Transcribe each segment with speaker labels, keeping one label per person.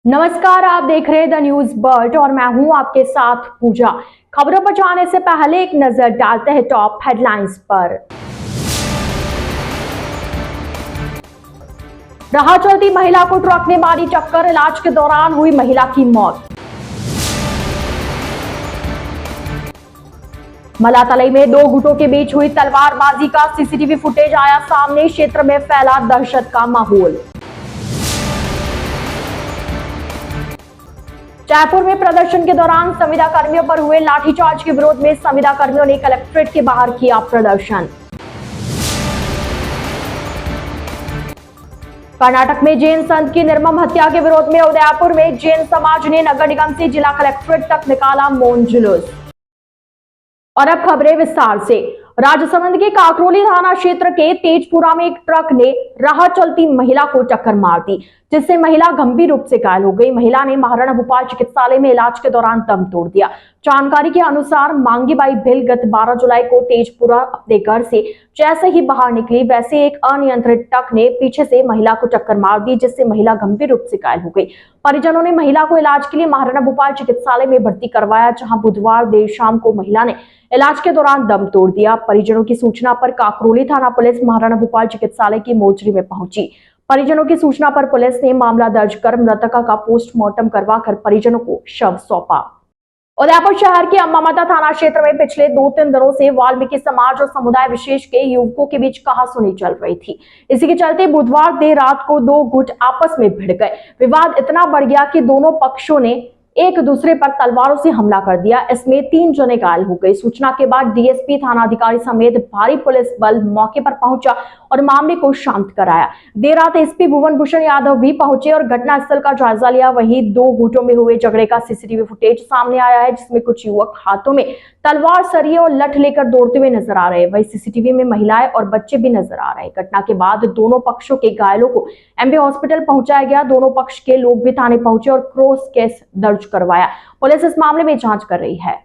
Speaker 1: नमस्कार, आप देख रहे हैं द न्यूज बर्ड और मैं हूं आपके साथ पूजा। खबरों पर जाने से पहले एक नजर डालते हैं टॉप हेडलाइंस पर। राह चलती महिला को ट्रक ने मारी टक्कर, इलाज के दौरान हुई महिला की मौत। मलातलई में दो गुटों के बीच हुई तलवारबाजी का सीसीटीवी फुटेज आया सामने, क्षेत्र में फैला दहशत का माहौल। जयपुर में प्रदर्शन के दौरान संविदा कर्मियों पर हुए लाठीचार्ज के विरोध में संविदा कर्मियों ने कलेक्ट्रेट के बाहर किया प्रदर्शन। कर्नाटक में जैन संत की निर्मम हत्या के विरोध में उदयपुर में जैन समाज ने नगर निगम से जिला कलेक्ट्रेट तक निकाला मौन जुलूस। और अब खबरें विस्तार से। राजसमंद के काकरोली थाना क्षेत्र के तेजपुरा में एक ट्रक ने राह चलती महिला को टक्कर मार दी, जिससे महिला गंभीर रूप से घायल हो गई। महिला ने महाराणा भोपाल चिकित्सालय में इलाज के दौरान दम तोड़ दिया। जानकारी के अनुसार मांगीबाई भिल गत 12 जुलाई को तेजपुरा अपने घर से जैसे ही बाहर निकली, वैसे एक अनियंत्रित ट्रक ने पीछे से महिला को टक्कर मार दी, जिससे महिला गंभीर रूप से घायल हो गई। परिजनों ने महिला को इलाज के लिए महाराणा भोपाल चिकित्सालय में भर्ती करवाया, जहां बुधवार देर शाम को महिला ने इलाज के दौरान दम तोड़ दिया। परिजनों की सूचना पर काकरोली थाना पुलिस महाराणा भोपाल चिकित्सालय की मोर्चरी में पहुंची। परिजनों की सूचना पर पुलिस ने मामला दर्ज कर मृतका का पोस्टमार्टम करवाकर परिजनों को शव सौंपा। उदयपुर शहर के अम्बामाता थाना क्षेत्र में पिछले 2-3 दिनों से वाल्मीकि समाज और समुदाय विशेष के युवकों के बीच कहासुनी चल रही थी। इसी के चलते बुधवार देर रात को दो गुट आपस में भिड़ गए। विवाद इतना बढ़ गया कि दोनों पक्षों ने एक दूसरे पर तलवारों से हमला कर दिया। इसमें 3 जने घायल हो गए। सूचना के बाद डीएसपी थानाधिकारी समेत भारी पुलिस बल मौके पर पहुंचा और मामले को शांत कराया। देर रात एसपी भुवन भूषण यादव भी पहुंचे और घटनास्थल का जायजा लिया। वहीं दो गुटों में हुए झगड़े का सीसीटीवी फुटेज सामने आया है, जिसमें कुछ युवक हाथों में तलवार, सरिये और लठ लेकर दौड़ते हुए नजर आ रहे हैं। वहीं सीसीटीवी में महिलाएं और बच्चे भी नजर आ रहे हैं। घटना के बाद दोनों पक्षों के घायलों को एमबी हॉस्पिटल पहुंचाया गया। दोनों पक्ष के लोग भी थाने पहुंचे और क्रॉस केस दर्ज करवाया। पुलिस इस मामले में जांच कर रही है।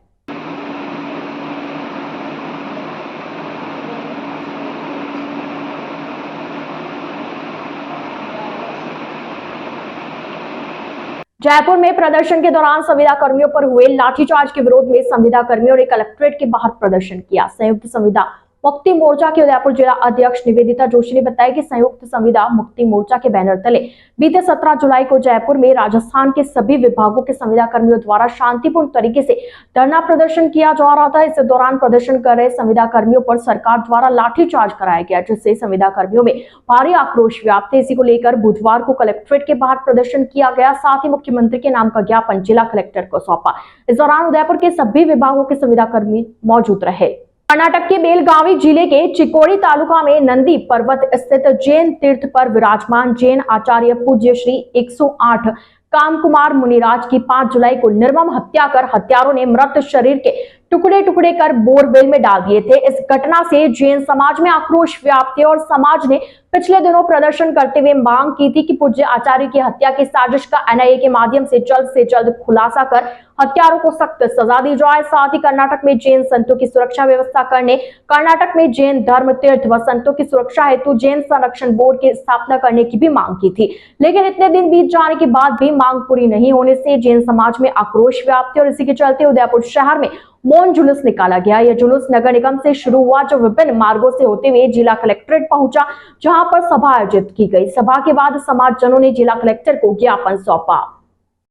Speaker 1: जयपुर में प्रदर्शन के दौरान संविदा कर्मियों पर हुए लाठीचार्ज के विरोध में संविदा कर्मियों ने कलेक्ट्रेट के बाहर प्रदर्शन किया। संयुक्त संविदा मुक्ति मोर्चा के उदयपुर जिला अध्यक्ष निवेदिता जोशी ने बताया कि संयुक्त संविदा मुक्ति मोर्चा के बैनर तले बीते 17 जुलाई को जयपुर में राजस्थान के सभी विभागों के संविदा कर्मियों द्वारा शांतिपूर्ण तरीके से धरना प्रदर्शन किया जा रहा था। इस दौरान प्रदर्शन कर रहे संविदा कर्मियों पर सरकार द्वारा लाठीचार्ज कराया गया, जिससे संविदा कर्मियों में भारी आक्रोश व्याप्त है। इसी को लेकर बुधवार को कलेक्ट्रेट के बाहर प्रदर्शन किया गया। साथ ही मुख्यमंत्री के नाम का ज्ञापन जिला कलेक्टर को सौंपा। इस दौरान उदयपुर के सभी विभागों के संविदा कर्मी मौजूद रहे। कर्नाटक के बेलगावी जिले के चिकोड़ी तालुका में नंदी पर्वत स्थित जैन तीर्थ पर विराजमान जैन आचार्य पूज्य श्री 108 कामकुमार मुनिराज की 5 जुलाई को निर्मम हत्या कर हत्यारों ने मृत शरीर के टुकड़े टुकड़े कर बोरवेल में डाल दिए थे। इस घटना से जैन समाज में आक्रोश व्याप्त है और समाज ने पिछले दिनों प्रदर्शन करते हुए मांग की थी कि पूज्य आचार्य की हत्या की साजिश का एनआईए के माध्यम से जल्द खुलासा कर हत्यारों को सख्त सजा दी जाए। साथ ही कर्नाटक में जैन संतों की सुरक्षा व्यवस्था करने, कर्नाटक में जैन धर्म तीर्थ व संतों की सुरक्षा हेतु जैन संरक्षण बोर्ड की स्थापना करने की भी मांग की थी। लेकिन इतने दिन बीत जाने के बाद भी मांग पूरी नहीं होने से जैन समाज में आक्रोश व्याप्त है और इसी के चलते उदयपुर शहर में मौन जुलूस निकाला गया। यह जुलूस नगर निगम से शुरू हुआ, जो विभिन्न मार्गों से होते हुए जिला कलेक्ट्रेट पहुंचा, जहां पर सभा आयोजित की गई। सभा के बाद समाजजनों ने जिला कलेक्टर को ज्ञापन सौंपा।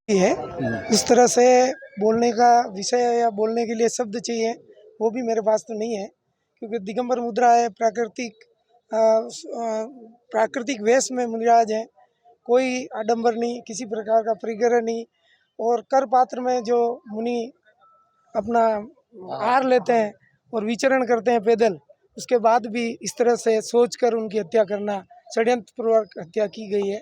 Speaker 2: इस तरह से बोलने का विषय या बोलने के लिए शब्द चाहिए, वो भी मेरे पास तो नहीं है, क्योंकि दिगंबर मुद्रा है, प्राकृतिक वेश में मुनिराज है, कोई आडंबर नहीं, किसी प्रकार का परिग्रह नहीं। और कर पात्र में जो मुनि अपना आहार लेते हैं और विचरण करते हैं पैदल, उसके बाद भी इस तरह से सोचकर उनकी हत्या करना, षड्यंत्रपूर्वक हत्या की गई है।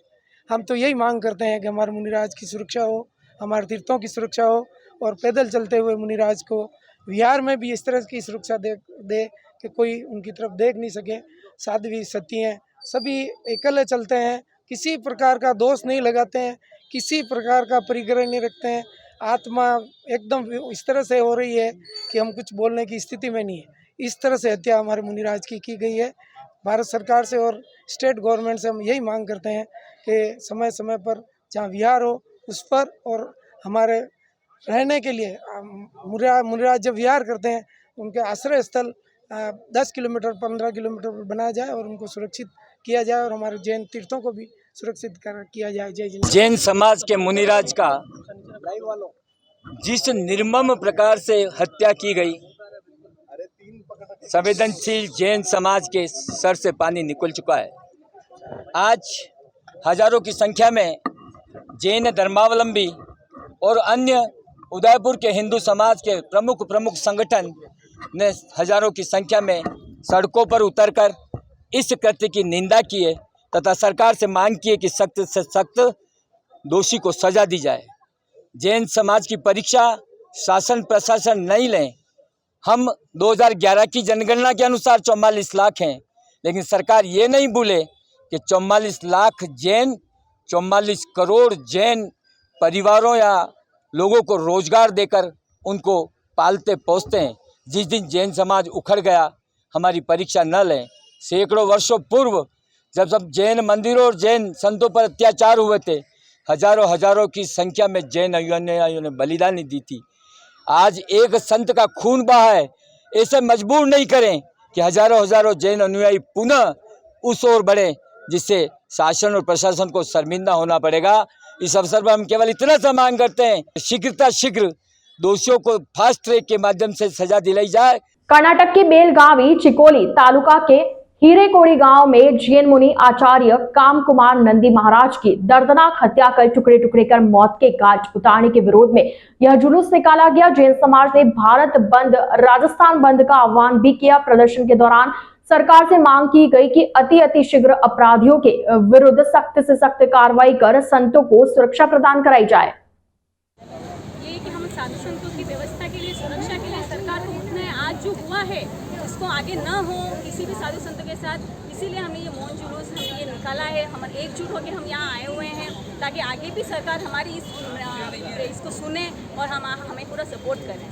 Speaker 2: हम तो यही मांग करते हैं कि हमारे मुनिराज की सुरक्षा हो, हमारे तीर्थों की सुरक्षा हो और पैदल चलते हुए मुनिराज को विहार में भी इस तरह की सुरक्षा दे कि कोई उनकी तरफ देख नहीं सके। साध्वी सती हैं, सभी अकेले चलते हैं, किसी प्रकार का दोष नहीं लगाते हैं, किसी प्रकार का परिग्रह नहीं रखते हैं। आत्मा एकदम इस तरह से हो रही है कि हम कुछ बोलने की स्थिति में नहीं है। इस तरह से हत्या हमारे मुनिराज की गई है। भारत सरकार से और स्टेट गवर्नमेंट से हम यही मांग करते हैं कि समय समय पर जहाँ विहार हो उस पर और हमारे रहने के लिए मुनिराज जब विहार करते हैं उनके आश्रय स्थल 10 किलोमीटर 15 किलोमीटर पर बनाया जाए और उनको सुरक्षित किया जाए और हमारे जैन तीर्थों को भी सुरक्षित किया जाए। जय जिनेन्द्र।
Speaker 3: जैन समाज के मुनिराज का जिस निर्मम प्रकार से हत्या की गई, संवेदनशील जैन समाज के सर से पानी निकल चुका है। आज हजारों की संख्या में जैन धर्मावलंबी और अन्य उदयपुर के हिंदू समाज के प्रमुख संगठन ने हजारों की संख्या में सड़कों पर उतरकर इस कृत्य की निंदा की है तथा सरकार से मांग की है कि सख्त से सख्त दोषी को सजा दी जाए। जैन समाज की परीक्षा शासन प्रशासन नहीं लें। हम 2011 की जनगणना के अनुसार 44 लाख हैं, लेकिन सरकार ये नहीं भूले कि 44 लाख जैन 44 करोड़ जैन परिवारों या लोगों को रोजगार देकर उनको पालते पोसते हैं। जिस दिन जैन समाज उखड़ गया, हमारी परीक्षा न लें। सैकड़ों वर्षों पूर्व जब सब जैन मंदिरों और जैन संतों पर अत्याचार हुए थे, हजारों की संख्या में जैन अनुयायियों ने बलिदानी दी थी। आज एक संत का खून बहा है, ऐसे मजबूर नहीं करें कि हजारों जैन अनुयायी पुनः उस ओर बढ़े, जिससे शासन और प्रशासन को शर्मिंदा होना पड़ेगा। इस अवसर पर हम केवल इतना सा मांग करते हैं, शीघ्र दोषियों को फास्ट ट्रैक के माध्यम से सजा दिलाई जाए।
Speaker 1: कर्नाटक के बेलगावी चिकोली तालुका के हीरेकोड़ी गांव में जैन मुनि आचार्य काम कुमार नंदी महाराज की दर्दनाक हत्या कर टुकड़े कर मौत के घाट उतारने के विरोध में यह जुलूस निकाला गया। जैन समाज ने भारत बंद, राजस्थान बंद का आह्वान भी किया। प्रदर्शन के दौरान सरकार से मांग की गई कि अति शीघ्र अपराधियों के विरुद्ध सख्त से सख्त कार्रवाई कर संतों को सुरक्षा प्रदान कराई जाए।
Speaker 4: ये कि हम साधु संतों की व्यवस्था के लिए, सुरक्षा के लिए सरकार को उठना है। आज जो हुआ है इसको आगे न हो किसी भी साधु संतों के साथ, इसीलिए हमने ये मौन जुलूस हमने ये निकाला है। हम एकजुट होकर हम यहाँ आए हुए हैं ताकि आगे भी सरकार हमारी इसको सुने और हमें पूरा सपोर्ट करें।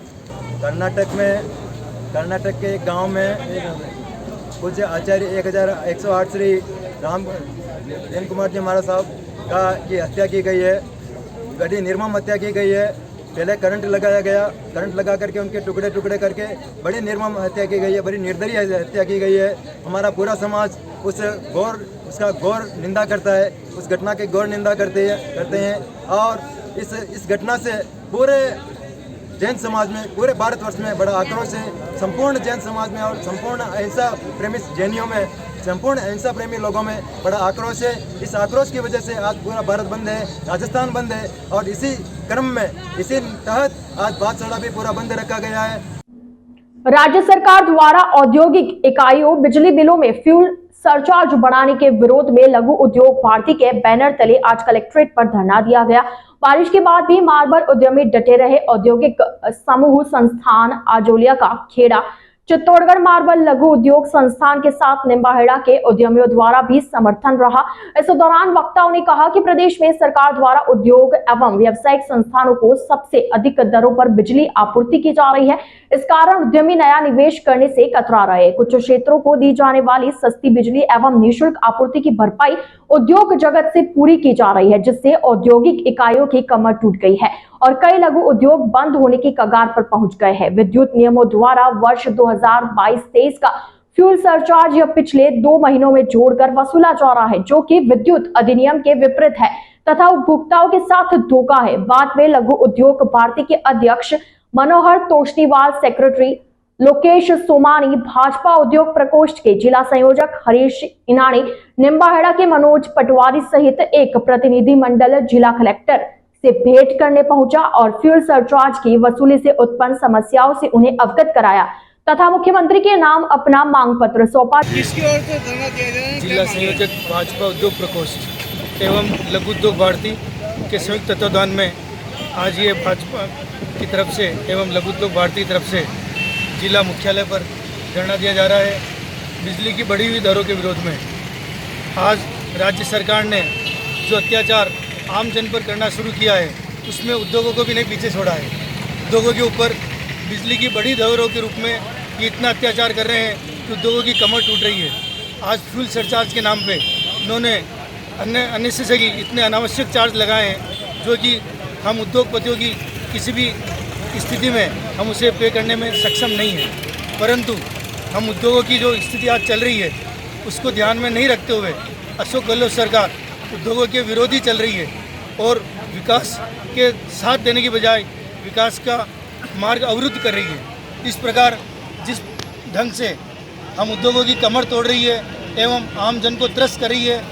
Speaker 5: कर्नाटक के एक गांव में पूज्य आचार्य 1108 श्री राम जैन कुमार जी महाराज साहब की हत्या की गई है। बड़ी निर्मम हत्या की गई है। पहले करंट लगाया गया, करंट लगा करके उनके टुकड़े करके बड़ी निर्मम हत्या की गई है, बड़ी निर्दयी हत्या की गई है। हमारा पूरा समाज उसका घोर निंदा करता है, उस घटना की घोर निंदा करते हैं और इस घटना से पूरे जैन समाज में, पूरे भारतवर्ष में बड़ा आक्रोश है। संपूर्ण जैन समाज में और संपूर्ण अहिंसा प्रेमी जैनियों में, संपूर्ण अहिंसा प्रेमी लोगों में बड़ा आक्रोश है। इस आक्रोश की वजह से आज पूरा भारत बंद है, राजस्थान बंद है और इसी क्रम में, इसी तहत आज बादशाह भी पूरा बंद रखा गया है।
Speaker 1: राज्य सरकार द्वारा औद्योगिक इकाइयों बिजली बिलों में फ्यूल सरचार्ज बढ़ाने के विरोध में लघु उद्योग भारती के बैनर तले आज कलेक्ट्रेट पर धरना दिया गया। बारिश के बाद भी मार्बल उद्यमी डटे रहे। औद्योगिक समूह संस्थान आजोलिया का खेड़ा, चित्तौड़गढ़ मार्बल लघु उद्योग संस्थान के साथ निम्बाहेड़ा के उद्यमियों द्वारा भी समर्थन रहा। इस दौरान वक्ताओं ने कहा कि प्रदेश में सरकार द्वारा उद्योग एवं व्यावसायिक संस्थानों को सबसे अधिक दरों पर बिजली आपूर्ति की जा रही है। इस कारण उद्यमी नया निवेश करने से कतरा रहे। कुछ क्षेत्रों को दी जाने वाली सस्ती बिजली एवं निःशुल्क आपूर्ति की भरपाई उद्योग जगत से पूरी की जा रही है, जिससे औद्योगिक इकाइयों की कमर टूट गई है और कई लघु उद्योग बंद होने की कगार पर पहुंच गए हैं। विद्युत नियमों द्वारा वर्ष 2022-23 का फ्यूल सरचार्ज पिछले 2 महीनों में जोड़कर वसूला जा रहा है, जो कि विद्युत अधिनियम के विपरीत है तथा उपभोक्ताओं के साथ धोखा है। बाद में लघु उद्योग भारती के अध्यक्ष मनोहर तोष्णीवाल, सेक्रेटरी लोकेश सोमानी, भाजपा उद्योग प्रकोष्ठ के जिला संयोजक हरीश इनानी, निम्बाहेड़ा के मनोज पटवारी सहित एक प्रतिनिधि मंडल जिला कलेक्टर से भेंट करने पहुंचा और फ्यूल सरचार्ज की वसूली से उत्पन्न समस्याओं से उन्हें अवगत कराया तथा मुख्यमंत्री के नाम अपना मांग पत्र सौंपा।
Speaker 6: जिला संयोजक भाजपा उद्योग प्रकोष्ठ एवं लघु उद्योग भारती के संयुक्त तत्वाधान में आज ये भाजपा की तरफ से एवं लघु उद्योग भारती की तरफ से जिला मुख्यालय पर धरना दिया जा रहा है। बिजली की बढ़ी हुई दरों के विरोध में आज राज्य सरकार ने जो अत्याचार आम जन पर करना शुरू किया है, उसमें उद्योगों को भी नहीं पीछे छोड़ा है। उद्योगों के ऊपर बिजली की बढ़ी दरों के रूप में ये इतना अत्याचार कर रहे हैं कि उद्योगों की कमर टूट रही है। आज फ्यूल सरचार्ज के नाम पे इन्होंने अननेसेसरी इतने अनावश्यक चार्ज लगाए हैं, जो कि हम उद्योगपतियों की किसी भी स्थिति में हम उसे पे करने में सक्षम नहीं हैं। परंतु हम उद्योगों की जो स्थिति आज चल रही है उसको ध्यान में नहीं रखते हुए अशोक गहलोत सरकार उद्योगों के विरोधी चल रही है और विकास के साथ देने की बजाय विकास का मार्ग अवरुद्ध कर रही है। इस प्रकार जिस ढंग से हम उद्योगों की कमर तोड़ रही है एवं आम जन को त्रस्त कर रही है,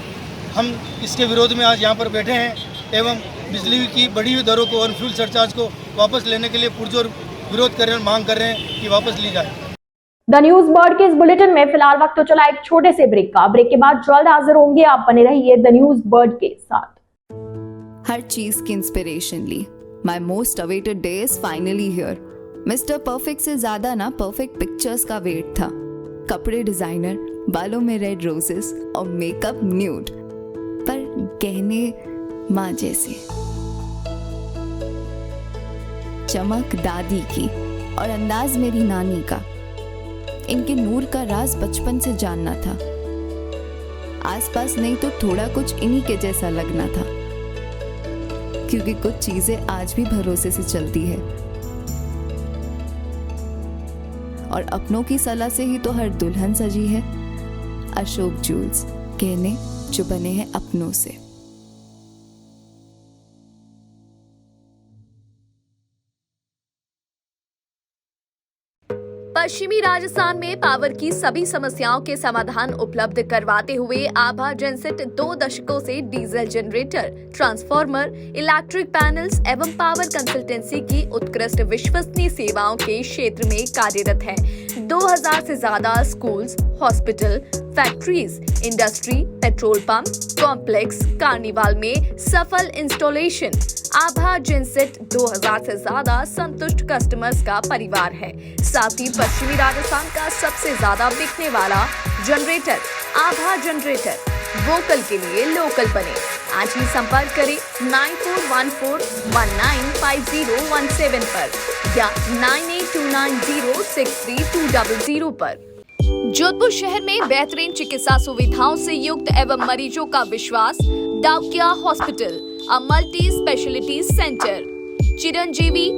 Speaker 6: हम इसके विरोध में आज यहाँ पर बैठे हैं एवं बिजली की बढ़ी हुई दरों को और फ्यूल सरचार्ज को वापस लेने के लिए पुरजोर विरोध कर रहे हैं, मांग कर रहे हैं कि वापस ली जाए।
Speaker 1: द न्यूज बर्ड के इस बुलेटिन में फिलहाल वक्त तो चला एक छोटे से ब्रेक का। ब्रेक के बाद जल्द हाजिर होंगे, आप बने रहिए द न्यूज बर्ड के साथ।
Speaker 7: हर चीज की इंस्पिरेशन ली। My most awaited day is finally here. Mister perfect से ज्यादा ना परफेक्ट पिक्चर्स का वेट था। कपड़े डिजाइनर, बालों में रेड रोजेस और मेकअप न्यूड, पर गहने माँ जैसे। चमक दादी की और अंदाज मेरी नानी का। इनके नूर का राज बचपन से जानना था। आसपास नहीं तो थोड़ा कुछ इन्हीं के जैसा लगना था, क्योंकि कुछ चीजें आज भी भरोसे से चलती है और अपनों की सलाह से ही तो हर दुल्हन सजी है। अशोक जूल्स, गहने जो बने हैं अपनों से।
Speaker 8: पश्चिमी राजस्थान में पावर की सभी समस्याओं के समाधान उपलब्ध करवाते हुए आभा जेनसेट 2 दशकों से diesel generator, transformer, electric panels एवं पावर कंसल्टेंसी की उत्कृष्ट विश्वसनीय सेवाओं के क्षेत्र में कार्यरत है। 2000 से ज्यादा schools, hospital, factories, industry, petrol pump, complex, carnival में सफल इंस्टॉलेशन। आभा जेनसेट 2000 से ज्यादा संतुष्ट कस्टमर्स का परिवार है। साथ ही पश्चिमी राजस्थान का सबसे ज्यादा बिकने वाला जनरेटर आभा जनरेटर। वोकल के लिए लोकल बने। आज ही संपर्क करें 9414195017 पर या 9829063200 पर। जोधपुर शहर में बेहतरीन चिकित्सा सुविधाओं से युक्त एवं मरीजों का विश्वास Daukiya hospital, a multi speciality centre. Chiranjeevi,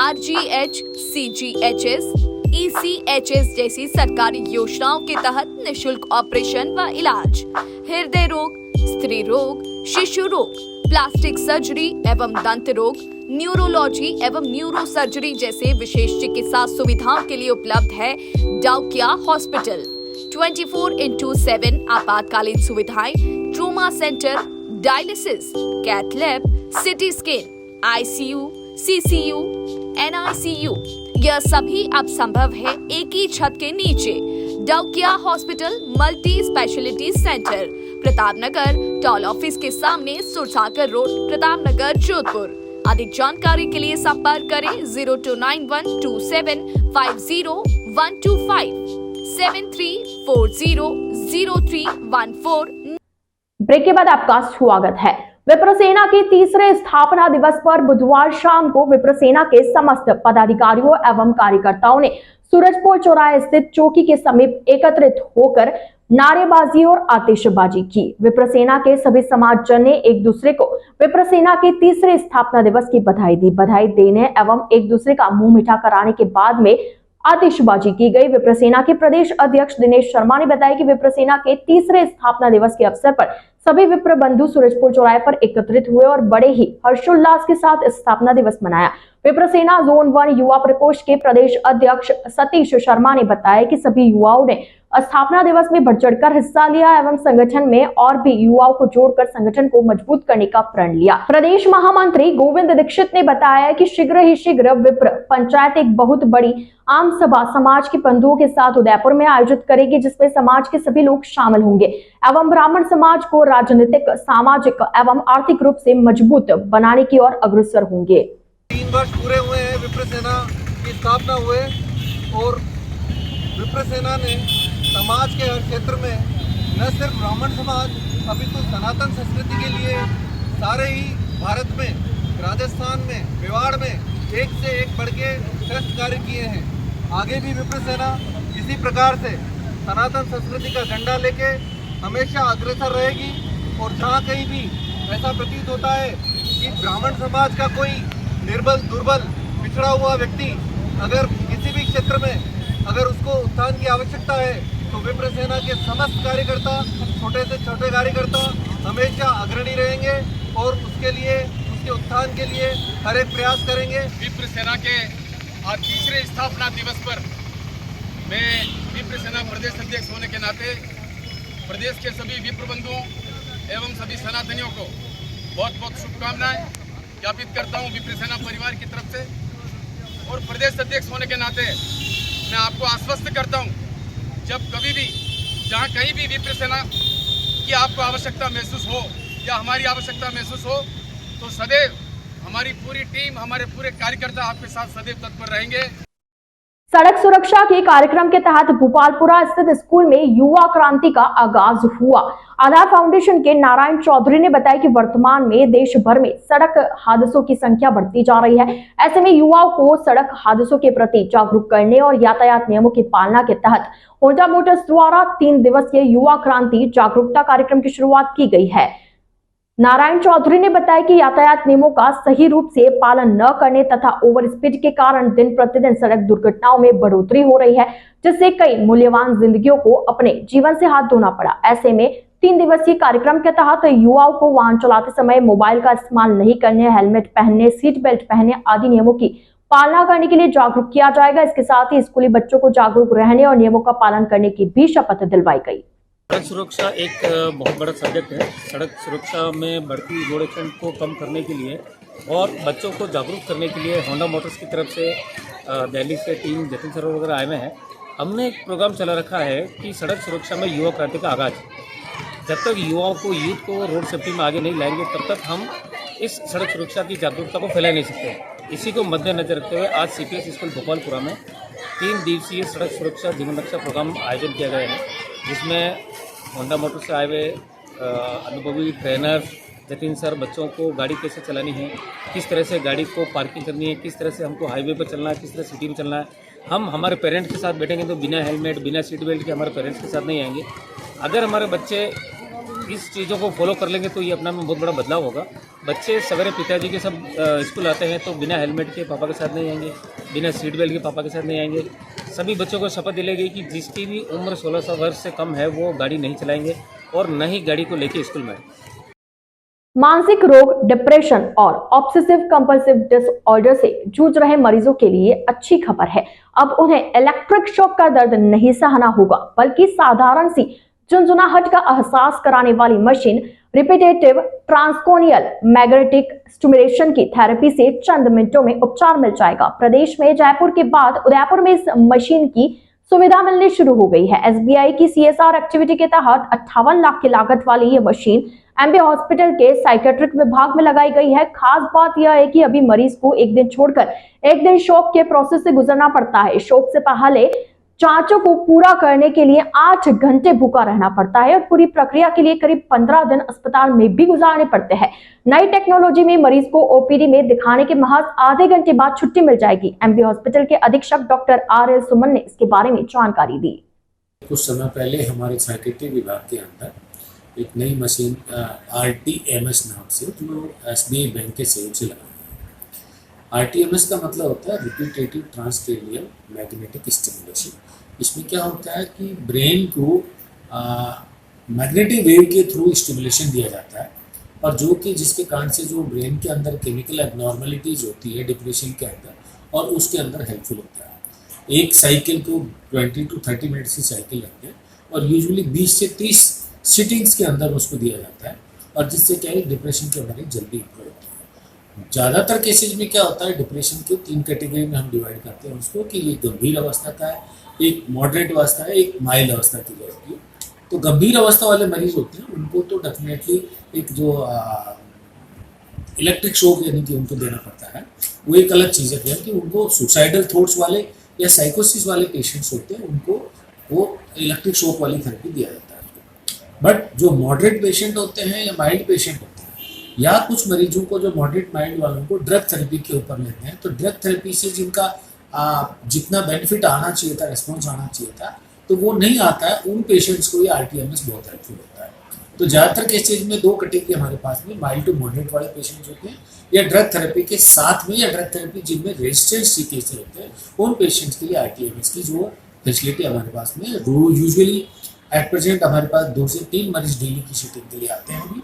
Speaker 8: RGH, CGHS, ECHS जैसी सरकारी योजनाओं के तहत निशुल्क ऑपरेशन व इलाज, हृदय रोग, स्त्री रोग, शिशु रोग, प्लास्टिक सर्जरी एवं दंत रोग, न्यूरोलॉजी एवं न्यूरो सर्जरी जैसे विशेष चिकित्सा सुविधाओं के लिए उपलब्ध है डाउकिया हॉस्पिटल। 24/7 आपातकालीन सुविधाएं, trauma centre, dialysis, cath lab, CT scan, ICU, CCU, NICU, यह सभी अब संभव है एक ही छत के नीचे। Daukiya hospital multi speciality centre, Pratapnagar toll office के सामने, सुरसागर रोड, प्रतापनगर, जोधपुर। अधिक जानकारी के लिए संपर्क करें 0291275015 73400314।
Speaker 1: ब्रेक के बाद आपका स्वागत है। विप्र सेना के तीसरे स्थापना दिवस पर बुधवार शाम को विप्र सेना के समस्त पदाधिकारियों एवं कार्यकर्ताओं ने सूरजपुर चौराहे स्थित चौकी के समीप एकत्रित होकर नारेबाजी और आतिशबाजी की। विप्र सेना के सभी समाजजन ने एक दूसरे को विप्र सेना के तीसरे स्थापना दिवस की बधाई दी। बधाई देने एवं एक दूसरे का मुंह मीठा कराने के बाद में आतिशबाजी की गई। विप्र सेना के प्रदेश अध्यक्ष दिनेश शर्मा ने बताया कि विप्र सेना के तीसरे स्थापना दिवस के अवसर पर सभी विप्र बंधु सूरजपुर चौराहे पर एकत्रित हुए और बड़े ही हर्षोल्लास के साथ स्थापना दिवस मनाया। विप्र सेना जोन 1 युवा प्रकोष्ठ के प्रदेश अध्यक्ष सतीश शर्मा ने बताया कि सभी युवाओं ने स्थापना दिवस में बढ़ चढ़कर हिस्सा लिया एवं संगठन में और भी युवाओं को जोड़कर संगठन को मजबूत करने का प्रण लिया। प्रदेश महामंत्री गोविंद दीक्षित ने बताया कि शीघ्र ही शीघ्र विप्र पंचायत एक बहुत बड़ी आम सभा समाज के बंधुओं के साथ उदयपुर में आयोजित करेगी, जिसमें समाज के सभी लोग शामिल होंगे एवं ब्राह्मण समाज को राजनीतिक, सामाजिक एवं आर्थिक रूप से मजबूत बनाने की ओर अग्रसर होंगे।
Speaker 9: 3 वर्ष पूरे हुए हैं विप्र सेना की स्थापना हुए और विप्र सेना ने समाज के हर क्षेत्र में न सिर्फ ब्राह्मण समाज अपितु सनातन संस्कृति के लिए सारे ही भारत में, राजस्थान में, मेवाड़ में एक से एक बढ़ के श्रेष्ठ कार्य किए हैं। आगे भी विप्र सेना इसी प्रकार से सनातन संस्कृति का झंडा लेके हमेशा अग्रसर रहेगी और जहाँ कहीं भी ऐसा प्रतीत होता है कि ब्राह्मण समाज का कोई निर्बल दुर्बल पिछड़ा हुआ व्यक्ति अगर किसी भी क्षेत्र में अगर उसको उत्थान की आवश्यकता है तो विप्र सेना के समस्त कार्यकर्ता, छोटे से छोटे कार्यकर्ता हमेशा अग्रणी रहेंगे और उसके लिए, उसके उत्थान के लिए हर एक प्रयास करेंगे।
Speaker 10: विप्र सेना के आज तीसरे स्थापना दिवस पर मैं विप्र सेना प्रदेश अध्यक्ष होने के नाते प्रदेश के सभी विप्र बंधुओं एवं सभी सनातनियों को बहुत बहुत शुभकामनाएं ज्ञापित करता हूं विप्र सेना परिवार की तरफ से। और प्रदेश अध्यक्ष होने के नाते मैं आपको आश्वस्त करता हूं, जब कभी भी जहां कहीं भी विप्र सेना की आपको आवश्यकता महसूस हो या हमारी आवश्यकता महसूस हो तो सदैव हमारी पूरी टीम, हमारे पूरे कार्यकर्ता आपके साथ सदैव तत्पर रहेंगे।
Speaker 1: सड़क सुरक्षा के कार्यक्रम के तहत भोपालपुरा स्थित स्कूल में युवा क्रांति का आगाज हुआ। आधार फाउंडेशन के नारायण चौधरी ने बताया कि वर्तमान में देश भर में सड़क हादसों की संख्या बढ़ती जा रही है। ऐसे में युवाओं को सड़क हादसों के प्रति जागरूक करने और यातायात नियमों की पालना के तहत होंडा मोटर्स द्वारा 3 दिवसीय युवा क्रांति जागरूकता कार्यक्रम की शुरुआत की गई है। नारायण चौधरी ने बताया कि यातायात नियमों का सही रूप से पालन न करने तथा ओवर स्पीड के कारण दिन प्रतिदिन सड़क दुर्घटनाओं में बढ़ोतरी हो रही है, जिससे कई मूल्यवान जिंदगियों को अपने जीवन से हाथ धोना पड़ा। ऐसे में 3 दिवसीय कार्यक्रम के तहत युवाओं को वाहन चलाते समय मोबाइल का इस्तेमाल नहीं करने, हेलमेट पहनने, सीट बेल्ट पहनने आदि नियमों की पालना करने के लिए जागरूक किया जाएगा। इसके साथ ही स्कूली बच्चों को जागरूक रहने और नियमों का पालन करने की भी शपथ दिलवाई गई।
Speaker 11: सड़क सुरक्षा एक बहुत बड़ा सब्जेक्ट है। सड़क सुरक्षा में बढ़ती रोड एक्सीडेंट को कम करने के लिए और बच्चों को जागरूक करने के लिए होंडा मोटर्स की तरफ से दिल्ली से टीम जतिन सर वगैरह आए हुए हैं। हमने एक प्रोग्राम चला रखा है कि सड़क सुरक्षा में युवा क्रांति का आगाज। जब तक युवाओं को, यूथ को रोड सेफ्टी में आगे नहीं लाएंगे तब तक हम इस सड़क सुरक्षा की जागरूकता को फैला नहीं सकते। इसी को मद्देनजर रखते हुए आज CPS स्कूल भोपालपुरा में 3 दिवसीय सड़क सुरक्षा जीवन रक्षा प्रोग्राम आयोजन किया गया है, जिसमें होंडा मोटर से आए हुए अनुभवी ट्रेनर जतिन सर बच्चों को गाड़ी कैसे चलानी है, किस तरह से गाड़ी को पार्किंग करनी है, किस तरह से हमको हाईवे पर चलना है, किस तरह सिटी में चलना है। हम हमारे पेरेंट्स के साथ बैठेंगे तो बिना हेलमेट, बिना सीट बेल्ट के हमारे पेरेंट्स के साथ नहीं आएंगे। अगर हमारे बच्चे इस चीज़ों को फॉलो कर लेंगे तो ये अपना में बहुत बड़ा बदलाव होगा। बच्चे सवेरे पिताजी के सब स्कूल आते हैं तो बिना हेलमेट के पापा के साथ नहीं आएंगे, बिना सीट बेल्ट के पापा के साथ नहीं आएंगे। सभी बच्चों को शपथ दिलाई गई कि जिसकी भी उम्र 16 वर्ष से कम है वो गाड़ी नहीं चलाएंगे और न ही गाड़ी को लेके स्कूल में।
Speaker 1: मानसिक रोग, डिप्रेशन और ऑब्सेसिव कंपल्सिव डिसऑर्डर से जूझ रहे मरीजों के लिए अच्छी खबर है। अब उन्हें इलेक्ट्रिक शॉक का दर्द नहीं सहना होगा, बल्कि साधारण सी झुनझुनाहट का एहसास कराने वाली मशीन रिपीटेटिव ट्रांसकोनियल मैग्नेटिक स्टिमुलेशन की थेरेपी से चंद मिनटों में उपचार मिल जाएगा। प्रदेश में जयपुर के बाद उदयपुर में इस मशीन की सुविधा मिलनी शुरू हो गई है। SBI की CSR एक्टिविटी के तहत 58 लाख की लागत वाली ये मशीन MB हॉस्पिटल के साइकेट्रिक विभाग में लगाई गई है। खास बात यह है कि अभी मरीज को एक दिन छोड़कर एक दिन शॉक के प्रोसेस से गुजरना पड़ता है। शॉक से पहले जांचों को पूरा करने के लिए 8 घंटे भूखा रहना पड़ता है और पूरी प्रक्रिया के लिए करीब 15 दिन अस्पताल में भी गुजारने पड़ते हैं। नई टेक्नोलॉजी में मरीज को OPD में दिखाने के महज आधे घंटे बाद छुट्टी मिल जाएगी। MB हॉस्पिटल के अधीक्षक डॉक्टर RL सुमन ने इसके बारे में जानकारी दी।
Speaker 12: कुछ समय पहले हमारे साइकेट्री विभाग के अंदर एक नई मशीन RTMS नाम से जो SBI बैंक के सहयोग से लगा। RTMS का मतलब होता है रिपीटेटिव ट्रांसक्रेनियल मैग्नेटिक स्टिमुलेशन। इसमें क्या होता है कि ब्रेन को मैग्नेटिक वेव के थ्रू स्टिमुलेशन दिया जाता है और जो कि जिसके कारण से जो ब्रेन के अंदर केमिकल एबनॉर्मलिटीज होती है डिप्रेशन के अंदर और उसके अंदर हेल्पफुल होता है। एक साइकिल को 20 to 30 मिनट्स की साइकिल लगती है और यूजुअली 20 से 30 सिटिंग्स के अंदर उसको दिया जाता है और जिससे क्या है डिप्रेशन के मरीज जल्दी इम्प्रूव होते हैं। ज़्यादातर केसेज में क्या होता है डिप्रेशन के 3 कैटेगरी में हम डिवाइड करते हैं उसको कि ये गंभीर अवस्था का है, एक मॉडरेट अवस्था है, एक माइल्ड अवस्था की जाती है। तो गंभीर अवस्था वाले मरीज होते हैं उनको तो डेफिनेटली एक जो इलेक्ट्रिक शॉक यानी कि उनको देना पड़ता है, वो एक अलग चीज़ है कि उनको सुसाइडल थॉट्स वाले या साइकोसिस वाले पेशेंट्स होते हैं उनको वो इलेक्ट्रिक शॉक वाली थेरेपी दिया जाता है। बट जो मॉडरेट पेशेंट होते हैं या माइल्ड पेशेंट होते हैं या कुछ मरीजों को जो मॉडरेट माइल्ड वालों को ड्रग थेरेपी के ऊपर लेते हैं, तो ड्रग थेरेपी से जिनका जितना बेनिफिट आना चाहिए था, रिस्पॉन्स आना चाहिए था, तो वो नहीं आता है। उन पेशेंट्स को ये RTMS बहुत हेल्पफुल होता है। तो ज़्यादातर केसेज में 2 कैटेगरी हमारे पास में माइल्ड टू मॉडरेट वाले पेशेंट्स होते हैं, या ड्रग थेरेपी के साथ में, या ड्रग थेरेपी जिनमें रेजिस्टेंस केसेज होते हैं, उन पेशेंट्स के लिए आरटीएमएस की जो फैसिलिटी हमारे पास में यूजुअली एट प्रेजेंट हमारे पास 2 से 3 मरीज डेली की सीटिंग के लिए आते हैं अभी,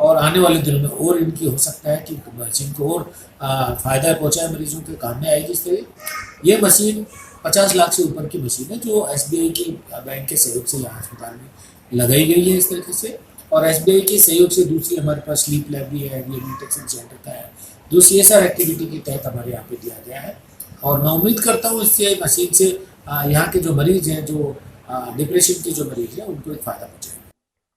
Speaker 12: और आने वाले दिनों में और इनकी हो सकता है कि जिनको और फ़ायदा पहुँचाए मरीजों के काम में आएगी। इस तरह ये मशीन 50 लाख से ऊपर की मशीन है जो एसबीआई की बैंक के सहयोग से यहाँ अस्पताल में लगाई गई है इस तरीके से, और एसबीआई के सहयोग से दूसरी हमारे पास स्लीप लैब भी है, रिहेबिलिटेशन सेंटर का है, जो CSR एक्टिविटी के तहत हमारे यहाँ पे दिया गया है। और मैं उम्मीद करता हूँ इससे मशीन से यहाँ के जो मरीज हैं, जो डिप्रेशन के जो मरीज हैं, उनको एक फ़ायदा पहुँचेगा।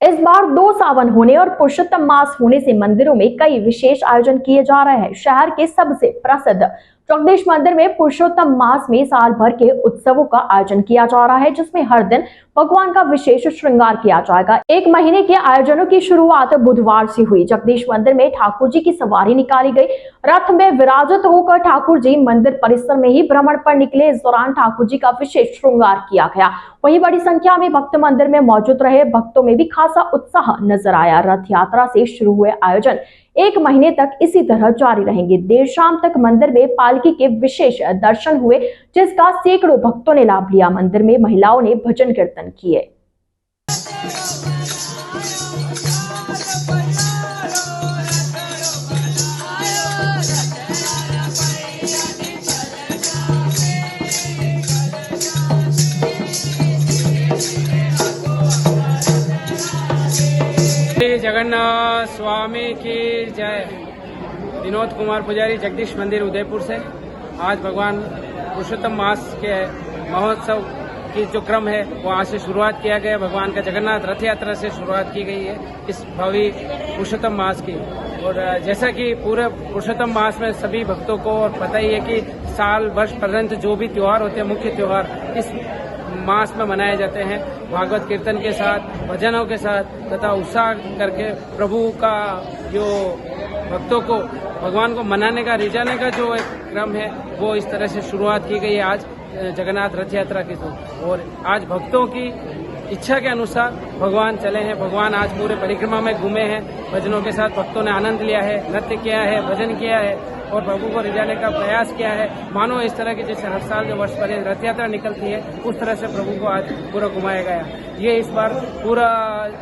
Speaker 1: इस बार 2 सावन होने और पुरुषोत्तम मास होने से मंदिरों में कई विशेष आयोजन किए जा रहे हैं। शहर के सबसे प्रसिद्ध जगदीश मंदिर में पुरुषोत्तम मास में साल भर के उत्सवों का आयोजन किया जा रहा है, जिसमें हर दिन भगवान का विशेष श्रृंगार किया जाएगा। 1 महीने के आयोजनों की शुरुआत बुधवार से हुई। जगदीश मंदिर में ठाकुर जी की सवारी निकाली गई। रथ में विराजित होकर ठाकुर जी मंदिर परिसर में ही भ्रमण पर निकले। इस दौरान ठाकुर जी का विशेष श्रृंगार किया गया। वहीं बड़ी संख्या में भक्त मंदिर में मौजूद रहे। भक्तों में भी खासा उत्साह नजर आया। रथ यात्रा से शुरू हुए आयोजन 1 महीने तक इसी तरह जारी रहेंगे। देर शाम तक मंदिर में पालकी के विशेष दर्शन हुए, जिसका सैकड़ों भक्तों ने लाभ लिया। मंदिर में महिलाओं ने भजन कीर्तन किए।
Speaker 13: जगन्नाथ स्वामी की जय। विनोद कुमार पुजारी, जगदीश मंदिर उदयपुर से। आज भगवान पुरुषोत्तम मास के महोत्सव की जो क्रम है वो आज से शुरुआत किया गया। भगवान का जगन्नाथ रथ यात्रा से शुरुआत की गई है इस भव्य पुरुषोत्तम मास की। और जैसा कि पूरे पुरुषोत्तम मास में सभी भक्तों को पता ही है कि साल वर्ष पर्यंत जो भी त्योहार होते हैं, मुख्य त्योहार इस मास में मनाए जाते हैं। भागवत कीर्तन के साथ, भजनों के साथ तथा उत्साह करके प्रभु का जो भक्तों को भगवान को मनाने का, रिझाने का जो एक क्रम है वो इस तरह से शुरुआत की गई है आज जगन्नाथ रथ यात्रा की। तो और आज भक्तों की इच्छा के अनुसार भगवान चले हैं। भगवान आज पूरे परिक्रमा में घूमे हैं। भजनों के साथ भक्तों ने आनंद लिया है, नृत्य किया है, भजन किया है और प्रभु को रिझाने का प्रयास किया है। मानो इस तरह की जैसे हर साल जो वर्ष पर रथ यात्रा निकलती है उस तरह से प्रभु को आज पूरा घुमाया गया। ये इस बार पूरा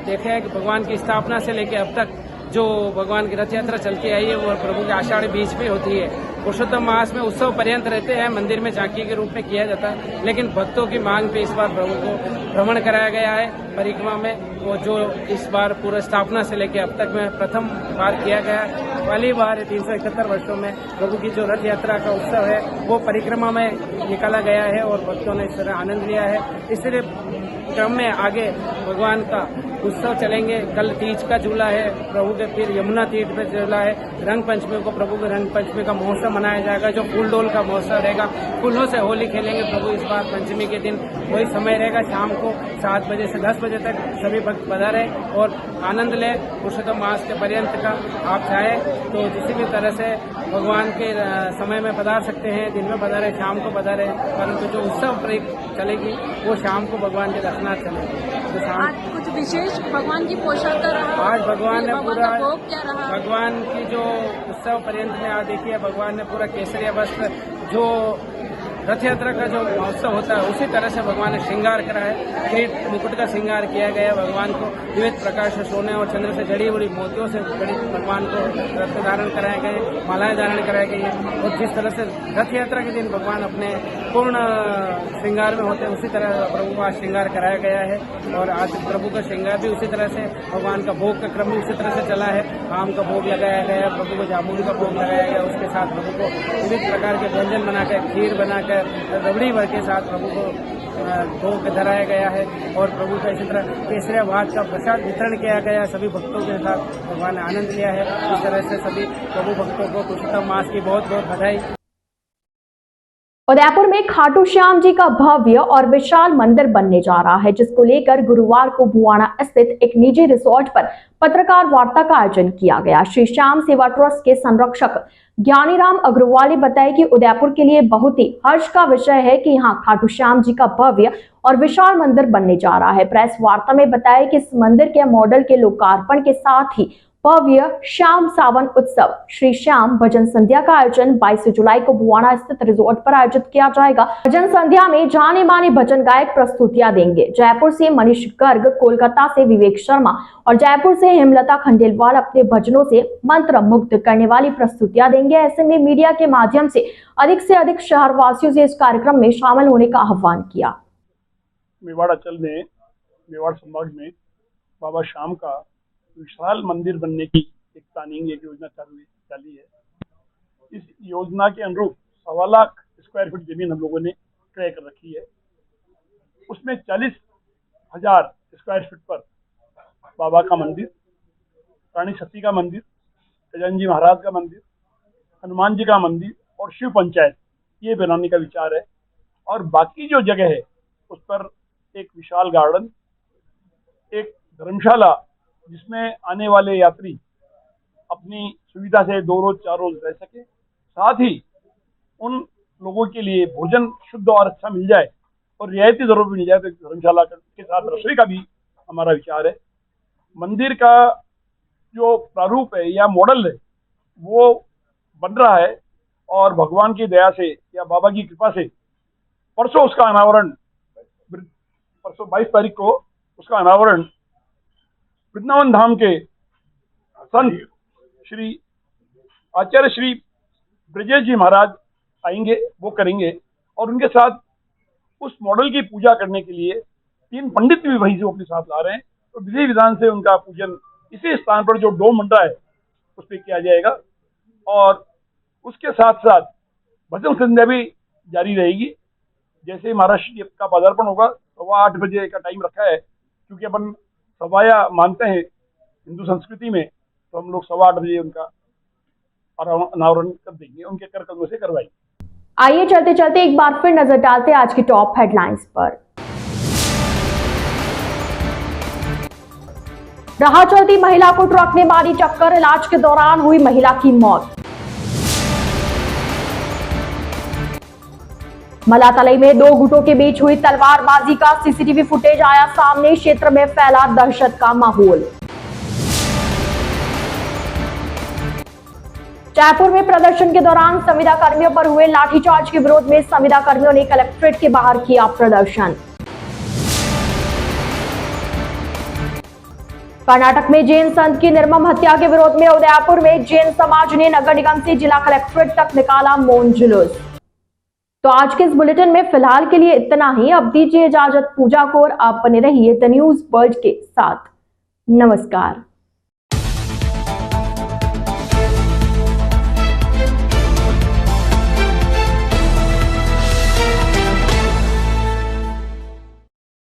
Speaker 13: देखा है कि भगवान की स्थापना से लेकर अब तक जो भगवान की रथ यात्रा चलती आई है वो प्रभु के आषाढ़ बीज पे होती है। पुरुषोत्तम मास में उत्सव पर्यंत रहते हैं, मंदिर में झांकी के रूप में किया जाता है, लेकिन भक्तों की मांग पे इस बार प्रभु को भ्रमण कराया गया है परिक्रमा में। वो जो इस बार पूरा स्थापना से लेकर अब तक में प्रथम बार किया गया। पहली बार 371 वर्षों में प्रभु की जो रथ यात्रा का उत्सव है वो परिक्रमा में निकाला गया है और भक्तों ने इस तरह आनंद लिया है। इसलिए क्रम में आगे भगवान का उत्सव चलेंगे। कल तीज का झूला है प्रभु के, फिर यमुना तीर्थ पे झूला है। रंग पंचमी को प्रभु के रंग पंचमी का महोत्सव मनाया जाएगा, जो फूल डोल का महोत्सव रहेगा। फूलों से होली खेलेंगे प्रभु इस बार पंचमी के दिन। वही समय रहेगा शाम को 7 बजे से 10 बजे तक। सभी भक्त पधारे और आनंद लें पुरुषोत्तम मास के पर्यंत का। आप चाहे तो किसी भी तरह से भगवान के समय में पधार सकते हैं, दिन में पधारे, शाम को पधारे, परंतु जो उत्सव चलेगी वो शाम को भगवान के दर्शनार्थ चलेगी। तो शाम
Speaker 4: कुछ विशेष भगवान की पोशाक का रहा।
Speaker 13: आज भगवान ने पूरा
Speaker 4: क्या रहा?
Speaker 13: भगवान की जो उत्सव पर्यंत में आज देखिए भगवान ने पूरा केसरिया वस्त्र, जो रथ यात्रा का जो महोत्सव होता है उसी तरह से भगवान ने श्रृंगार करा है। किरीट मुकुट का श्रृंगार किया गया। भगवान को विविध प्रकार से सोने और चंद्र से जड़ी हुई मोतियों से जड़ी भगवान को रथ धारण कराए गए, मालाएं धारण कराई गई है। और जिस तरह से रथ यात्रा के दिन भगवान अपने पूर्ण श्रृंगार में होते हैं उसी तरह प्रभु का श्रृंगार कराया गया है। और आज प्रभु का श्रृंगार भी उसी तरह से, भगवान का भोग का क्रम भी उसी तरह से चला है। आम का भोग लगाया गया, प्रभु को जामुन का भोग लगाया गया, उसके साथ प्रभु को विविध प्रकार के व्यंजन बनाकर, खीर बनाकर, रबड़ी भर के साथ प्रभु को भोग धराया गया है। और प्रभु का इसी तरह केसरिया भात का प्रसाद वितरण किया गया। सभी भक्तों के साथ भगवान ने आनंद लिया है। इस तरह से सभी प्रभु भक्तों को पुरुषोत्तम मास की बहुत बहुत बधाई।
Speaker 1: उदयपुर में खाटू श्याम जी का भव्य और विशाल मंदिर बनने जा रहा है, जिसको लेकर गुरुवार को बुआना स्थित एक निजी रिसोर्ट पर पत्रकार वार्ता का आयोजन किया गया। श्री श्याम सेवा ट्रस्ट के संरक्षक ज्ञानीराम अग्रवाल ने बताया कि उदयपुर के लिए बहुत ही हर्ष का विषय है कि यहाँ खाटू श्याम जी का भव्य और विशाल मंदिर बनने जा रहा है। प्रेस वार्ता में बताया कि इस मंदिर के मॉडल के लोकार्पण के साथ ही भव्य श्याम सावन उत्सव श्री श्याम भजन संध्या का आयोजन 22 जुलाई को बुआना स्थित रिजॉर्ट पर आयोजित किया जाएगा। भजन संध्या में जाने माने भजन गायक प्रस्तुतियां देंगे। जयपुर से मनीष गर्ग, कोलकाता से विवेक शर्मा और जयपुर से हेमलता खंडेलवाल अपने भजनों से मंत्र मुग्ध करने वाली प्रस्तुतियां देंगे। ऐसे में मीडिया के माध्यम से अधिक शहरवासियों से इस कार्यक्रम में शामिल होने का आह्वान किया।
Speaker 14: मेवाड़ अंचल में मेवाड़ संभाग में बाबा श्याम का विशाल मंदिर बनने की एक प्लानिंग, एक योजना चली है। इस योजना के अनुरूप 1.25 लाख स्क्वायर फीट जमीन हम लोगों ने क्रय कर रखी है। उसमें 40,000 स्क्वायर फीट पर बाबा का मंदिर, रानी सती का मंदिर, गजानन जी महाराज का मंदिर, हनुमान जी का मंदिर और शिव पंचायत ये बनाने का विचार है। और बाकी जो जगह है उस पर एक विशाल गार्डन, एक धर्मशाला जिसमें आने वाले यात्री अपनी सुविधा से 2 रोज 4 रोज रह सके, साथ ही उन लोगों के लिए भोजन शुद्ध और अच्छा मिल जाए और रियायती दरों पर मिल जाए। तो धर्मशाला के साथ रसोई का भी हमारा विचार है। मंदिर का जो प्रारूप है या मॉडल है वो बन रहा है और भगवान की दया से या बाबा की कृपा से परसों उसका अनावरण, परसों 22 तारीख को उसका अनावरण वृंदावन धाम के संत श्री आचार्य श्री ब्रजेश जी महाराज आएंगे, वो करेंगे और उनके साथ उस मॉडल की पूजा करने के लिए 3 पंडित भी वहीं से अपने साथ ला रहे हैं। तो विधि विधान से उनका पूजन इसी स्थान पर जो डोम बन रहा है उस पर किया जाएगा और उसके साथ साथ भजन संध्या भी जारी रहेगी। जैसे ही महाराज जी का पदार्पण होगा 8:15 बजे का टाइम रखा है, क्योंकि अपन सवाया मानते हैं हिंदू संस्कृति में, तो हम लोग 8:15 बजे उनका अनावरण कर देंगे, उनके कर कदमों से करवाएंगे।
Speaker 1: आइए चलते चलते एक बार फिर नजर डालते हैं आज की टॉप हेडलाइंस पर। राह चलती महिला को ट्रक ने मारी टक्कर, इलाज के दौरान हुई महिला की मौत। मलातलाई में 2 गुटों के बीच हुई तलवारबाजी का सीसीटीवी फुटेज आया सामने, क्षेत्र में फैला दहशत का माहौल। जयपुर में प्रदर्शन के दौरान संविदा कर्मियों पर हुए लाठीचार्ज के विरोध में संविदा कर्मियों ने कलेक्ट्रेट के बाहर किया प्रदर्शन। कर्नाटक में जैन संत की निर्मम हत्या के विरोध में उदयपुर में जैन समाज ने नगर निगम से जिला कलेक्ट्रेट तक निकाला मौन जुलूस। तो आज के इस बुलेटिन में फिलहाल के लिए इतना ही। अब दीजिए इजाजत पूजा को और आप बने रहिए द न्यूज वर्ल्ड के साथ। नमस्कार।